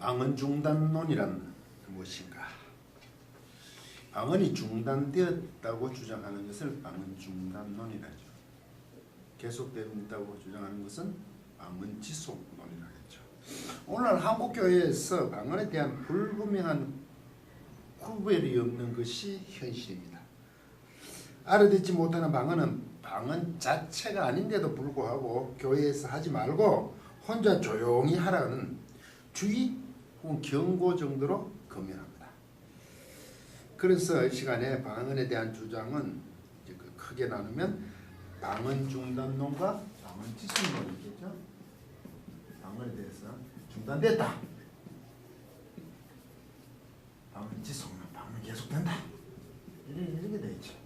방언 중단론이란 무엇인가? 방언이 중단되었다고 주장하는 것을 방언 중단론이라죠. 계속된다고 주장하는 것은 방언 지속론이라겠죠. 오늘 한국교회에서 방언에 대한 불분명한 구별이 없는 것이 현실입니다. 알아듣지 못하는 방언은 방언 자체가 아닌데도 불구하고 교회에서 하지 말고 혼자 조용히 하라는 주의 혹은 경고 정도로 검열합니다. 그래서 이 시간에 방언에 대한 주장은 이제 크게 나누면 방언 중단론과 방언 지속론이 있겠죠. 방언에 대해서 중단됐다. 방언 지속론, 방언 계속된다. 이렇게 되어 있죠.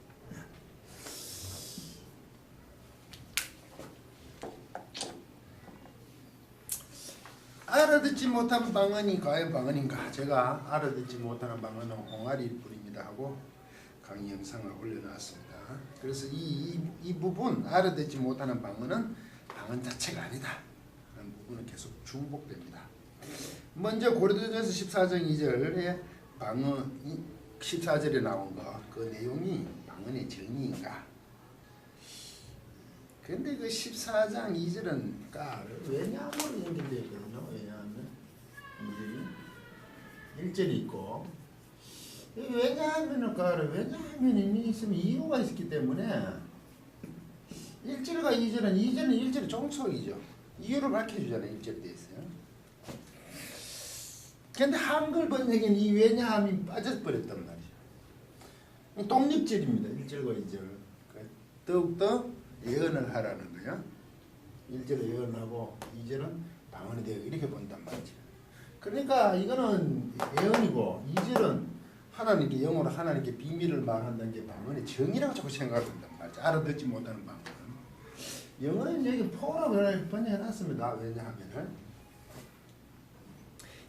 알아듣지 못한 방언이 과연 방언인가? 제가 알아듣지 못하는 방언은 홍아리 뿌립니다 하고 강의 영상을 올려놨습니다. 그래서 이 부분 알아듣지 못하는 방언은 방언 자체가 아니다 하는 부분은 계속 중복됩니다. 먼저 고린도전서 14장 2절에 방언 14절에 나온 그 내용이 방언의 정의인가? 근데 그 14장 2절은 왜냐하면 연결되어 있거든요. 왜냐하면 1절이 있고 왜냐하면이 있으면 이유가 있기 때문에 1절과 2절은 1절의 종속이죠. 이유를 밝혀주잖아요. 1절에 있어요. 근데 한글 번역에는 이 왜냐함이 빠져버렸단 말이죠. 독립절입니다. 1절과 2절. 더욱더 예언을 하라는 거야. 1절은 예언하고 2절은 방언에 대해 이렇게 본단 말이지. 그러니까 이거는 예언이고 2절은 하나님께 영어로 하나님께 비밀을 말한다는 게 방언의 정의라고 자꾸 생각한단 말이지. 알아듣지 못하는 방언. 영어는 여기 포라고 번역해놨습니다. 왜냐하면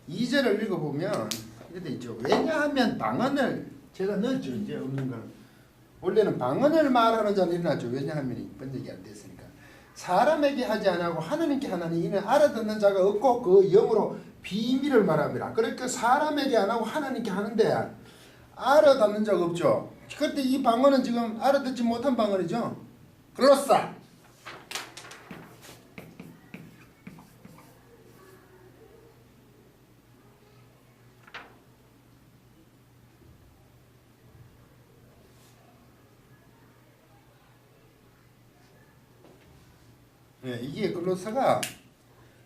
2절을 읽어보면 이렇게 있죠. 왜냐하면 방언을 제가 넣었죠. 이제 없는 걸. 원래는 방언을 말하는 자는 일어나죠. 왜냐하면 번역이 안 됐으니까. 사람에게 하지 않고 하나님께 하나니 이는 알아듣는 자가 없고 그 영으로 비밀을 말합니다. 그러니까 사람에게 안 하고 하나님께 하는데 알아듣는 자가 없죠. 그때 이 방언은 지금 알아듣지 못한 방언이죠. 글로사. 이게 글로사가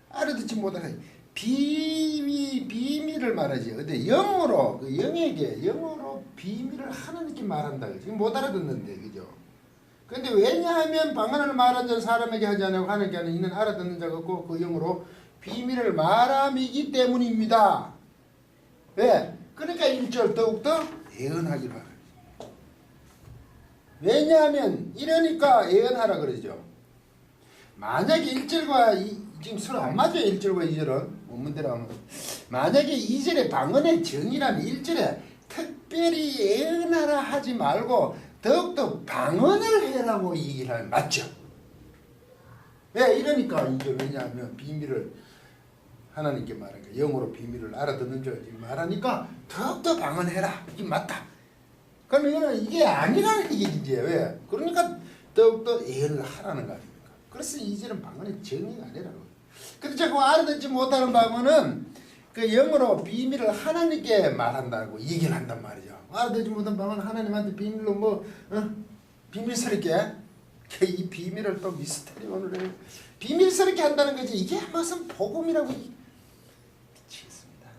알아듣지 못하는 비밀을 말하지. 근데 영어로 그 영에게 영어로 비밀을 하나님께 말한다. 지금 못 알아듣는데 그죠? 그런데 왜냐하면 방언을 말한 자는 사람에게 하지 않고 하나님께 하는 이는 알아듣는 자가 없고 그 영어로 비밀을 말함이기 때문입니다. 왜? 그러니까 1절 더욱더 예언하기로 하라. 왜냐하면 이러니까 예언하라 그러죠. 만약에 1절과 지금 서로 안 맞아요. 1절과 2절은 원문대로 하면 만약에 2절에 방언의 정의라면 1절에 특별히 예언하라 하지 말고 더욱더 방언을 해라고 얘기를 하면 맞죠. 왜 이러니까 2절 왜냐하면 비밀을 하나님께 말하니까 영어로 비밀을 알아듣는 줄 말하니까 더욱더 방언해라. 이게 맞다. 그럼 이거는 이게 아니라는 얘기지. 왜? 그러니까 더욱더 예언을 하라는 거 아닙니까? 그래서 2절은 방언의 정의가 아니라고. 근데 자꾸 알아듣지 못하는 방언은 그 영어로 비밀을 하나님께 말한다고 얘기를 한단 말이죠. 알아듣지 못한 방언은 하나님한테 비밀로 비밀스럽게 이 비밀을 또 미스터리 오늘 비밀스럽게 한다는 거지. 이게 무슨 복음이라고 미치겠습니다.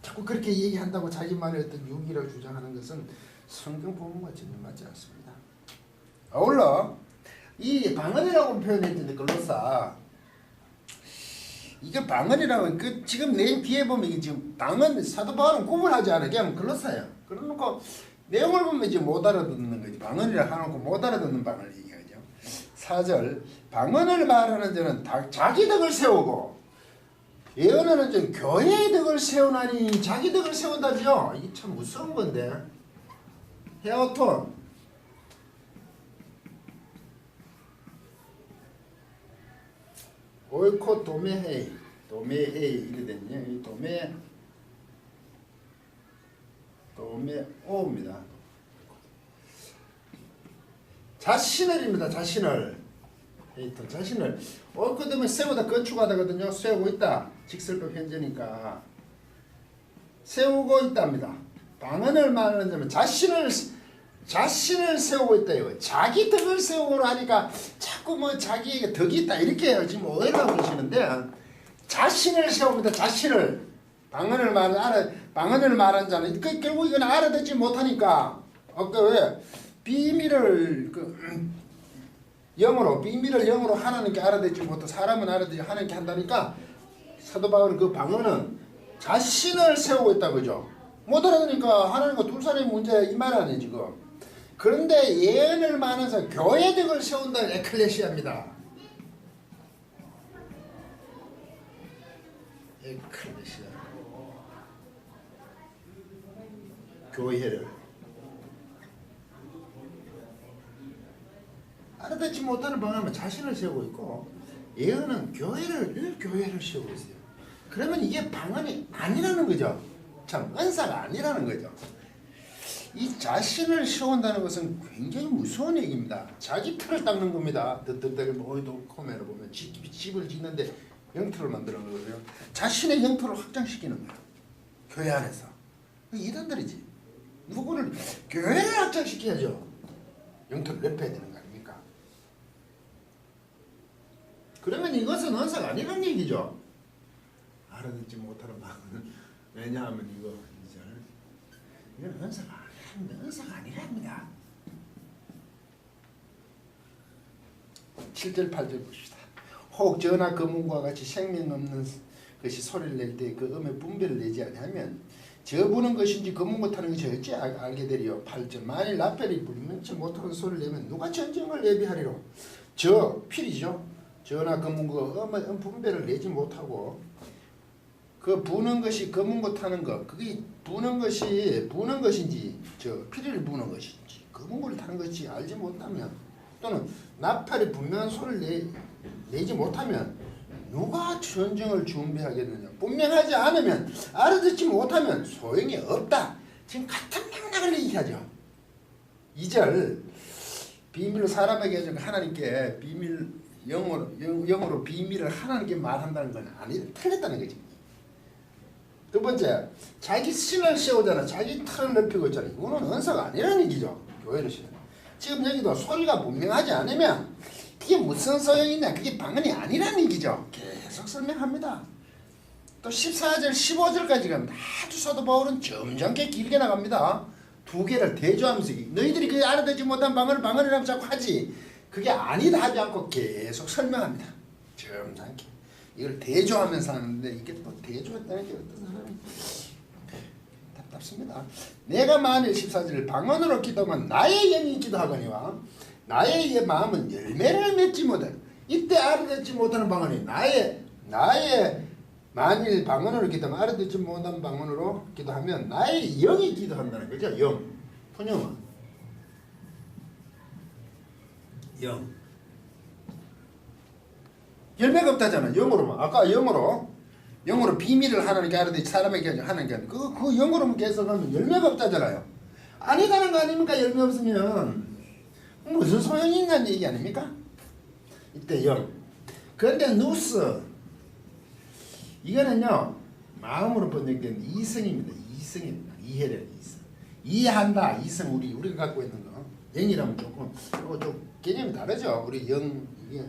자꾸 그렇게 얘기한다고 자기 말의 어떤 유기라고 주장하는 것은 성경 복음과 전혀 맞지 않습니다. 아울러 이 방언이라고 표현했는데 글로사 이게 방언이라고 그 지금 내용 뒤에 보면 이게 지금 방언 사도 바울은 구분하지 않아. 그냥 글로사야. 그러놓고 내용을 보면 이제 못 알아듣는 거지. 방언이라 하놓고 못 알아듣는 방언을 얘기하죠. 4절 방언을 말하는 자는 자기 덕을 세우고 예언하는 자는 교회의 덕을 세우나니 자기 덕을 세운다죠. 이게 참 무서운 건데. 헤어톤 오이코도메헤이 도매에 이래 됐네. 도매오입니다. 자신을입니다. 자신을. 자신을 옳거든요. 세우다 건축하다거든요. 세우고 있다. 직설법 현재니까 세우고 있답니다. 방언을 말하는 자면 자신을 세우고 있다요. 자기 덕을 세우고 하니까 자꾸 뭐 자기에게 덕이 있다 이렇게 지금 오해를 하고 계시는데 자신을 세웁니다. 자신을 방언을 말하는 자는 결국 이건 알아듣지 못하니까 왜 비밀을 비밀을 영으로 하나님께 알아듣지 못하고 사람은 알아듣지 하나님께 한다니까 사도 바울은 그 방언은 자신을 세우고 있다 그죠? 못 알아듣으니까 하나님과 둘 사람의 문제 이 말 아니에요 지금. 그런데 예언을 말하면서 교회덕을 세운다는 에클레시아입니다. 에클레시아 교회를 알아듣지 못하는 방언은 자신을 세우고 있고 예언은 교회를 세우고 있어요. 그러면 이게 방언이 아니라는 거죠. 참 은사가 아니라는 거죠. 이 자신을 세운다는 것은 굉장히 무서운 얘기입니다. 자기 틀을 닦는 겁니다. 어디도 코메로 보면 집을 짓는데 영토를 만드는 거거든요. 자신의 영토를 확장시키는 거예요. 교회 안에서. 이단들이지. 누구를 교회를 확장시켜야죠. 영토를 넓혀야 되는 거 아닙니까? 그러면 이것은 은사가 아니라는 얘기죠. 알아듣지 못하는 방언은 왜냐하면 이건 은사가 아니랍니다. 7절 8절 봅시다. 혹 저나 금은과 같이 생명 없는 것이 소리를 낼 때 그 음의 분별을 내지 아니하면 저 부는 것인지 금은 못하는 것이 어찌 알게 되리요. 8절 만일 라펠이 불면치 못하는 소리를 내면 누가 전쟁을 예비하리로. 저 필이죠. 저나 금은과 음의 분별을 내지 못하고 그 부는 것이 금은 못하는 것 그게 부는 것인지 저 피리를 부는 것인지 금은을 타는 것이 알지 못하면 또는 나팔이 분명한 소리를 내지 못하면 누가 전쟁을 준비하겠느냐. 분명하지 않으면 알아듣지 못하면 소용이 없다. 지금 같은 맥락을 얘기하죠. 2절 비밀로 사람에게 하나님께 비밀 영어로 비밀을 하나님께 말한다는 건 틀렸다는 거지. 두 번째, 자기 신을 세우잖아. 자기 틀을 넓히고 있잖아. 이거는 은사가 아니라는 얘기죠. 교회를 세우. 지금 여기도 소리가 분명하지 않으면 그게 무슨 소용이 있냐. 그게 방언이 아니라는 얘기죠. 계속 설명합니다. 또 14절, 15절까지 갑니다. 아주 사도 바울은 점잖게 길게 나갑니다. 두 개를 대조하면서 너희들이 그 알아듣지 못한 방언이라고 자꾸 하지. 그게 아니다 하지 않고 계속 설명합니다. 점잖게. 이걸 대조하면서 하는데 이게 또 대조했다는 게 어떤 사람이 답답습니다. 내가 만일 14절 방언으로 기도하면 나의 영이 기도하거니와 나의 마음은 열매를 맺지 못해. 이때 알아듣지 못하는 방언이 나의 만일 방언으로 기도하면 알아듣지 못한 방언으로 기도하면 나의 영이 기도한다는 거죠. 영. 푸념은 영. 열매가 없다잖아. 영어로만. 아까 영어로 비밀을 하나님께 알아듣지 사람에게 하나님께 하는 그 영어로만 계속하면 열매가 없다잖아요. 아니다는 거 아닙니까? 열매 없으면 무슨 소용이 있냐는 얘기 아닙니까? 이때 영. 그런데 누스 이거는요 마음으로 번역된 이성입니다. 이성입니다. 이해를 이성. 이해한다. 이성 우리가 갖고 있는 거. 영이라면 좀 개념이 다르죠. 우리 영 이게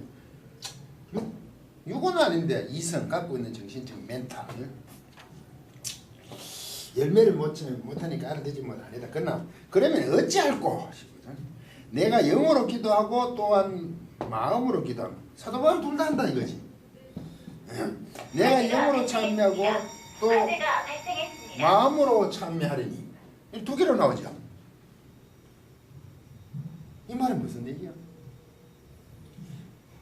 육은 아닌데 이성 갖고 있는 정신적 멘탈 열매를 못하니까 알아듣지 못하니다. 그러면 어찌할꼬 싶거든. 내가 영어로 기도하고 또한 마음으로 기도하고 사도 바울 둘 다 한다 이거지. 내가 영어로 참여하고 또 마음으로 참여하리니 두 개로 나오죠. 이 말은 무슨 얘기야?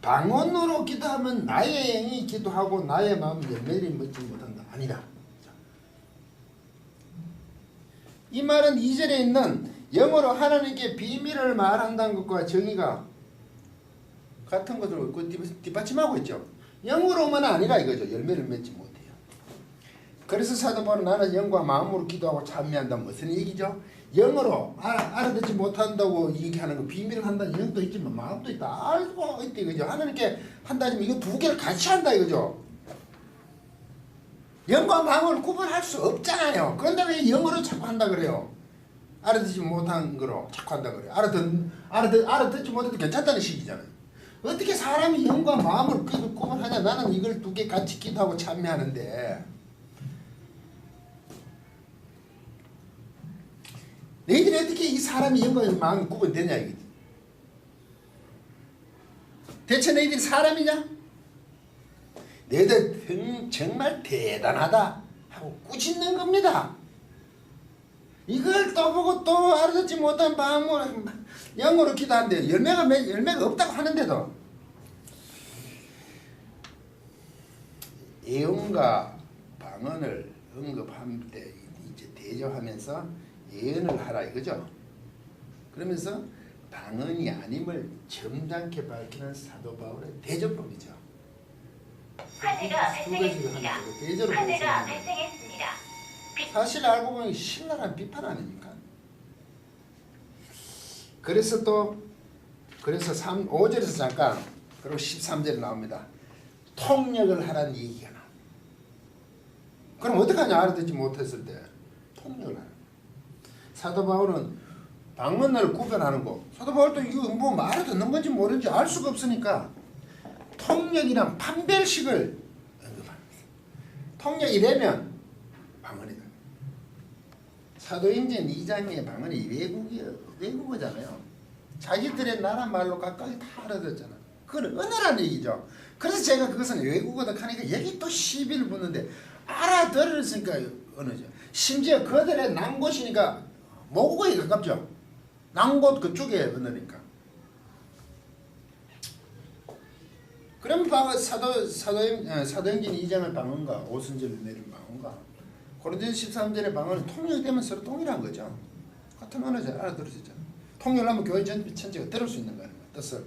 방언으로 기도하면 나의 영이 기도하고 나의 마음 열매를 맺지 못한다. 아니다. 이 말은 2절에 있는 영어로 하나님께 비밀을 말한다는 것과 정의가 같은 것으로 뒷받침하고 있죠. 영으로만 아니라 이거죠. 열매를 맺지 못해요. 그래서 사도 바울은 나는 영과 마음으로 기도하고 찬미한다. 무슨 얘기죠? 영어로 알아듣지 못한다고 얘기하는 거 비밀을 한다는 영도 있지만 마음도 있다. 알고 있다 이거죠. 하나님께 한다면 이거 두 개를 같이 한다 이거죠. 영과 마음을 구분할 수 없잖아요. 그런데 왜 영어로 자꾸 한다 그래요? 알아듣지 못한 거로 자꾸 한다 그래요. 알아듣지 못해도 괜찮다는 식이잖아요. 어떻게 사람이 영과 마음을 구분하냐. 나는 이걸 두 개 같이 기도하고 찬미하는데 너희들이 어떻게 이 사람이 영과 마음이 구분되냐 이거지. 대체 너희들이 사람이냐? 너희들 정말 대단하다 하고 꾸짖는 겁니다. 이걸 또 보고 또 알아듣지 못한 마음으로 영으로 기도하는데 열매가 없다고 하는데도 예언과 방언을 언급할 때 이제 대조하면서 예언을 하라 이거죠. 그러면서 방언이 아님을 점잖게 밝히는 사도 바울의 대조법이죠. 화재가 발생했습니다. 화재가 발생했습니다. 사실 알고 보니 신랄한 비판 아닙니까? 그래서 5절에서 잠깐 그리고 13절에 나옵니다. 통역을 하라는 얘기가 나옵니다. 그럼 어떡하냐 알아듣지 못했을 때 통역을 하라. 사도 바울은 방언을 구별하는 거. 사도 바울도 이거 뭐 말을 듣는 건지 모르는지 알 수가 없으니까 통역이란 판별식을 언급합니다. 통역이라면 방언이다. 사도행전 2장의 방언이 외국어잖아요. 자기들의 나라 말로 각각이 다 알아듣잖아. 그건 언어라는 얘기죠. 그래서 제가 그것은 외국어다 하니까 여기 또 시비를 붙는데 알아들었으니까 언어죠. 심지어 그들의 난곳이니까 모국어에 가깝죠. 난곳 그쪽에 언어니까. 그럼 사도행전 2장의 방언과 오순절 내린 방언과 고린도전서 13절의 방언은 통역되면 서로 동일한 거죠. 같은 언어죠. 알아들으시잖아요. 통역을 하면 교회 전체가 들을 수 있는 거예요. 뜻을.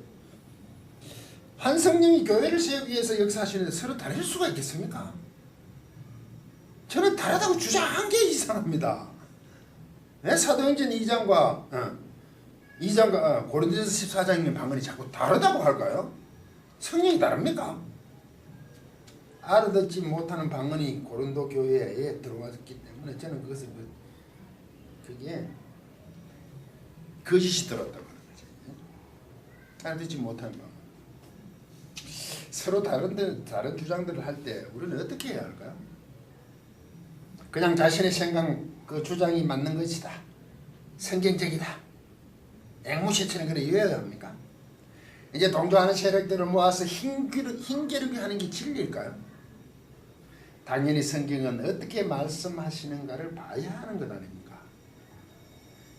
한 성령이 교회를 세우기 위해서 역사하시는데 서로 다를 수가 있겠습니까? 저는 다르다고 주장한 게 이상합니다. 왜 사도행전 2장과 고린도전서 14장의 방언이 자꾸 다르다고 할까요? 성령이 다릅니까? 알아듣지 못하는 방언이 고린도 교회에 들어왔기 때문에 저는 그것을 그게 거짓이 들었다고 하는 거죠. 알아듣지 못하는 방언. 서로 다른 주장들을 할 때 우리는 어떻게 해야 할까요? 그냥 자신의 생각 그 주장이 맞는 것이다. 성경적이다. 앵무새처럼 그래 이해해야 합니까? 이제 동조하는 세력들을 모아서 힘겨루게 하는 게 진리일까요? 당연히 성경은 어떻게 말씀하시는가를 봐야 하는 것 아닙니까?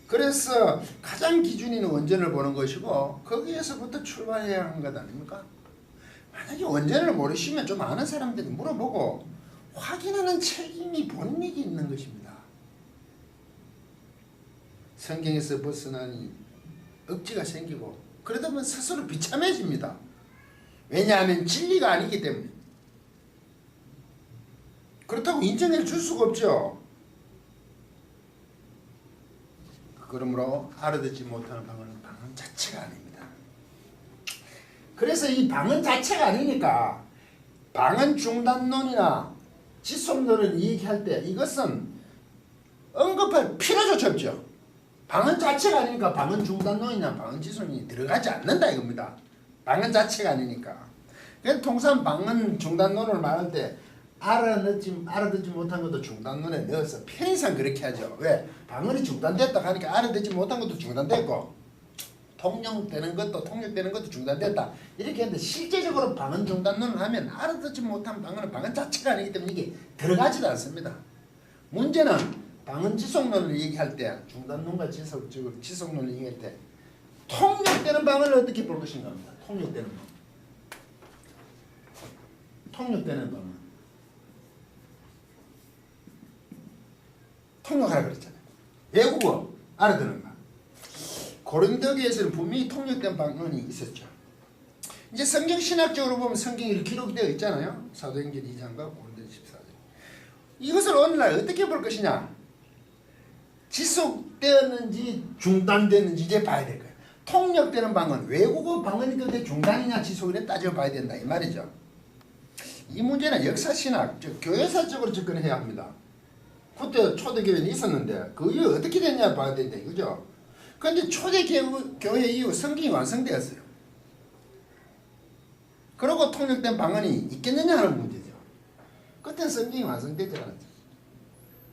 그래서 가장 기준인 원전을 보는 것이고 거기에서부터 출발해야 하는 것 아닙니까? 만약에 원전을 모르시면 좀 아는 사람들이 물어보고 확인하는 책임이 본인에게 있는 것입니다. 성경에서 벗어나니 억지가 생기고 그러다 보면 스스로 비참해집니다. 왜냐하면 진리가 아니기 때문에. 그렇다고 인정해 줄 수가 없죠. 그러므로 알아듣지 못하는 방언은 방언 자체가 아닙니다. 그래서 이 방언 자체가 아니니까 방언 중단론이나 지속론을 얘기할 때 이것은 언급할 필요조차 없죠. 방언 자체가 아니니까 방언 중단론이나 방언 지속론이 들어가지 않는다 이겁니다. 방언 자체가 아니니까. 그래서 통상 방언 중단론을 말할 때 알아듣지 못한 것도 중단론에 넣어서 편의상 그렇게 하죠. 왜? 방언이 중단됐다 하니까 알아듣지 못한 것도 중단됐고 통역되는 것도 중단됐다. 이렇게 했는데 실제적으로 방언 중단론을 하면 알아듣지 못한 방언은 방언 자체가 아니기 때문에 이게 들어가지도 않습니다. 문제는 방언 지속론을 얘기할 때 중단론과 지속론을 얘기할 때 통역되는 방언을 어떻게 볼 것인가 합니다. 통역되는 방언. 통역되는 방언. 통역하라 그랬잖아요. 외국어 알아듣는 방. 고린도교에서는 분명히 통역된 방언이 있었죠. 이제 성경 신학적으로 보면 성경이 기록되어 있잖아요. 사도행전 2장과 고린도전 14장. 이것을 오늘날 어떻게 볼 것이냐? 지속되었는지 중단되었는지 이제 봐야 될 거예요. 통역되는 방언, 외국어 방언이 그때 중단이냐 지속이냐 따져봐야 된다 이 말이죠. 이 문제는 역사신학, 즉 교회사적으로 접근해야 합니다. 그때 초대교회는 있었는데 그 이후 어떻게 됐냐 봐야 된다 이거죠. 그런데 초대교회 이후 성경이 완성되었어요. 그리고 통역된 방언이 있겠느냐 하는 문제죠. 그때는 성경이 완성되지 않았죠.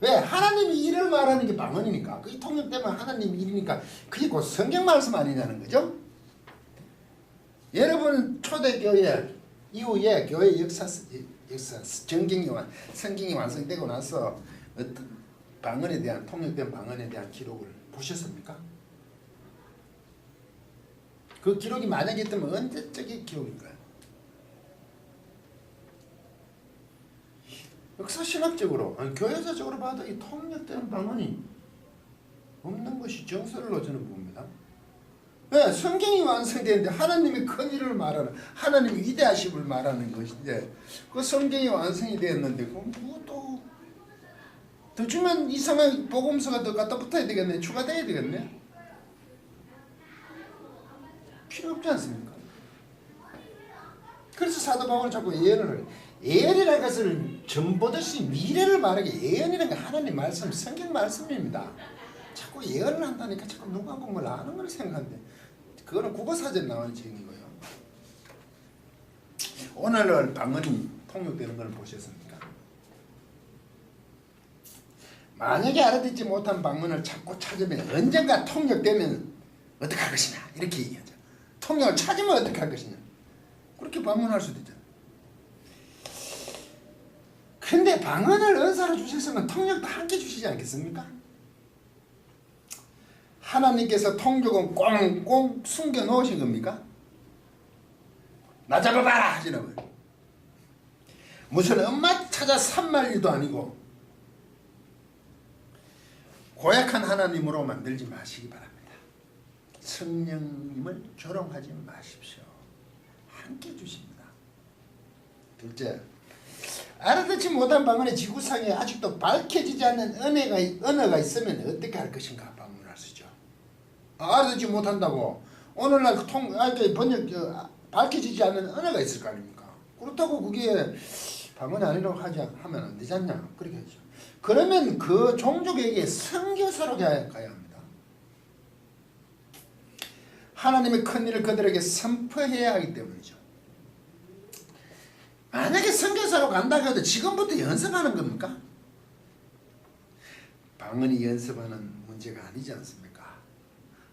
왜? 하나님이 일을 말하는 게 방언이니까. 그게 통역되면 하나님 일이니까 그게 곧 성경 말씀 아니냐는 거죠. 여러분 초대교회 이후에 교회 역사 성경이 완성되고 나서 어떤 방언에 대한 통역된 방언에 대한 기록을 보셨습니까? 그 기록이 만약에 있다면 언제적인 기록인가요? 역사신학적으로 교회사적으로 봐도 이 통역된 방언이 없는 것이 정설로 저는 봅니다. 왜? 성경이 완성되는데 하나님의 큰 일을 말하는 하나님의 위대하심을 말하는 것인데 그 성경이 완성이 되었는데 그것도 더 주면 이상한 복음서가 더 갖다 붙어야 되겠네. 추가돼야 되겠네. 필요 없지 않습니까? 그래서 사도 바울은 자꾸 예언이라는 것을 전보듯이 미래를 말하게 예언이라는 게 하나님 말씀, 성경 말씀입니다. 자꾸 예언을 한다니까 자꾸 누가 뭘 아는 걸 생각하는데 그거는 국어사전에 나오는 책이고요. 오늘날 방언이 통역되는 걸 보셨습니까? 만약에 알아듣지 못한 방언을 자꾸 찾으면 언젠가 통역되면 어떻게 할 것이냐 이렇게 얘기하죠. 통역을 찾으면 어떻게 할 것이냐 그렇게 방언할 수도 있잖아요. 근데 방언을 은사로 주셨으면 통역도 함께 주시지 않겠습니까? 하나님께서 통역은 꽁꽁 숨겨 놓으신 겁니까? 나 잡아봐라 하시는 거예요. 무슨 엄마 찾아 산말 일도 아니고 고약한 하나님으로 만들지 마시기 바랍니다. 성령님을 조롱하지 마십시오. 함께 주십니다. 둘째, 알아듣지 못한 방언의 지구상에 아직도 밝혀지지 않는 언어가 있으면 어떻게 할 것인가 방문할 수 있죠. 알아듣지 못한다고 오늘날 밝혀지지 않는 언어가 있을 거 아닙니까? 그렇다고 그게 방언이 아니라고 하면 안 되지 않냐? 그렇게 하죠. 그러면 그 종족에게 선교사로 가야 합니다. 하나님의 큰 일을 그들에게 선포해야 하기 때문이죠. 만약에 선교사로 간다고 해도 지금부터 연습하는 겁니까? 방언이 연습하는 문제가 아니지 않습니까?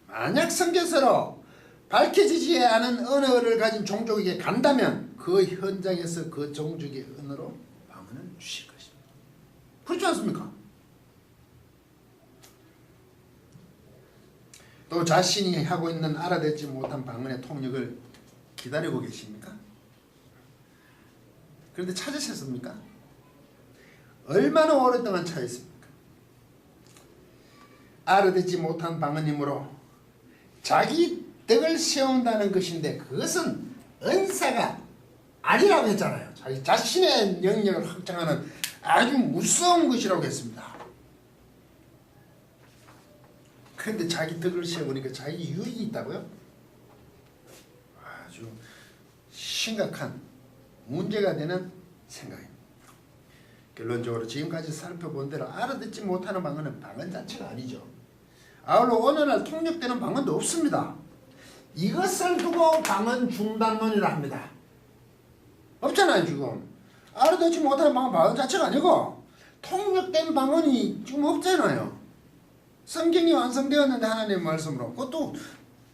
만약 선교사로 밝혀지지 않은 언어를 가진 종족에게 간다면 그 현장에서 그 종족의 언어로 방언을 주실 것입니다. 그렇지 않습니까? 또 자신이 하고 있는 알아듣지 못한 방언의 통역을 기다리고 계십니까? 그런데 찾으셨습니까? 얼마나 오랫동안 찾았습니까? 알아듣지 못한 방언이므로 자기 덕을 세운다는 것인데 그것은 은사가 아니라고 했잖아요. 자기 자신의 영역을 확장하는 아주 무서운 것이라고 했습니다. 그런데 자기 덕을 세우니까 자기 유익이 있다고요? 아주 심각한 문제가 되는 생각입니다. 결론적으로 지금까지 살펴본 대로 알아듣지 못하는 방언은 방언 자체가 아니죠. 아울러 오늘날 통역되는 방언도 없습니다. 이것을 두고 방언 중단론이라 합니다. 없잖아요. 지금 알아듣지 못하는 방언 자체가 아니고 통역된 방언이 지금 없잖아요. 성경이 완성되었는데 하나님의 말씀으로 그것도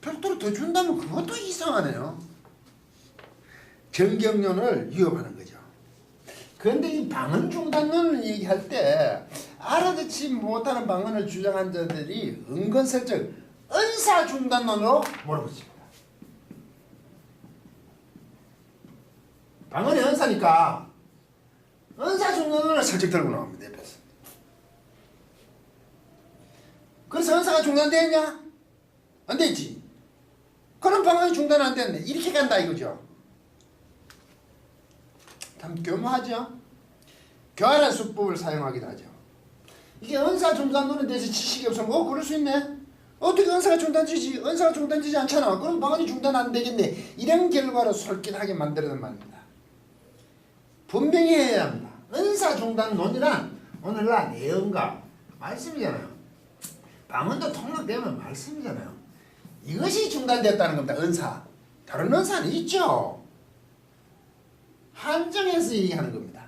별도로 더 준다면 그것도 이상하네요. 정경론을 위협하는 거죠. 그런데 이 방언 중단론을 얘기할 때 알아듣지 못하는 방언을 주장한 자들이 은근슬쩍 은사 중단론으로 몰아붙입니다. 방언이 은사니까 은사 중단론을 슬쩍 들고 나옵니다. 옆에서. 그래서 은사가 중단되었냐? 안 되지. 그럼 방언이 중단 안 됐네. 이렇게 간다 이거죠. 참 교묘하죠. 교활한 수법을 사용하기도 하죠. 이게 은사 중단론에 대해서 지식이 없으면 그럴 수 있네. 어떻게 은사가 중단되지? 은사가 중단되지 않잖아. 그럼 방언이 중단 안 되겠네. 이런 결과로 솔깃하게 만들어낸 말입니다. 분명히 해야 합니다. 은사 중단론이란 오늘날 내용과 말씀이잖아요. 방언도 통역되면 말씀이잖아요. 이것이 중단됐다는 겁니다. 은사. 다른 은사는 있죠. 한정해서 얘기하는 겁니다.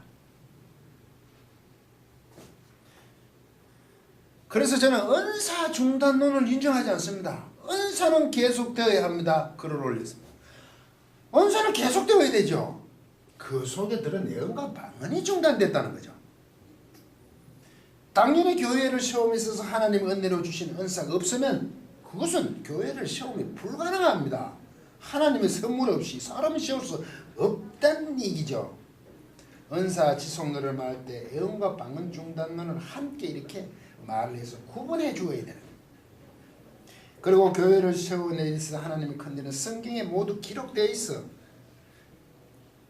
그래서 저는 은사 중단론을 인정하지 않습니다. 은사는 계속되어야 합니다. 글을 올렸습니다. 은사는 계속되어야 되죠. 그 속에 들은 내용과 방언이 중단됐다는 거죠. 당연히 교회를 세움에 있어서 하나님 은혜로 주신 은사가 없으면 그것은 교회를 세움이 불가능합니다. 하나님의 선물 없이 사람을 세울 수 없다는 얘기죠. 은사 지속론을 말할 때 애언과 방언 중단론을 함께 이렇게 말을 해서 구분해 주어야 되는 거예요. 그리고 교회를 세우는 데 있어서 하나님의 컨디는 성경에 모두 기록되어 있어.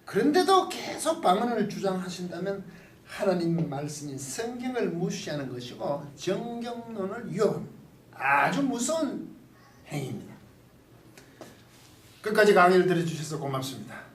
그런데도 계속 방언을 주장하신다면 하나님 말씀인 성경을 무시하는 것이고 정경론을 위협합니다. 아주 무서운 행위입니다. 끝까지 강의를 들어주셔서 고맙습니다.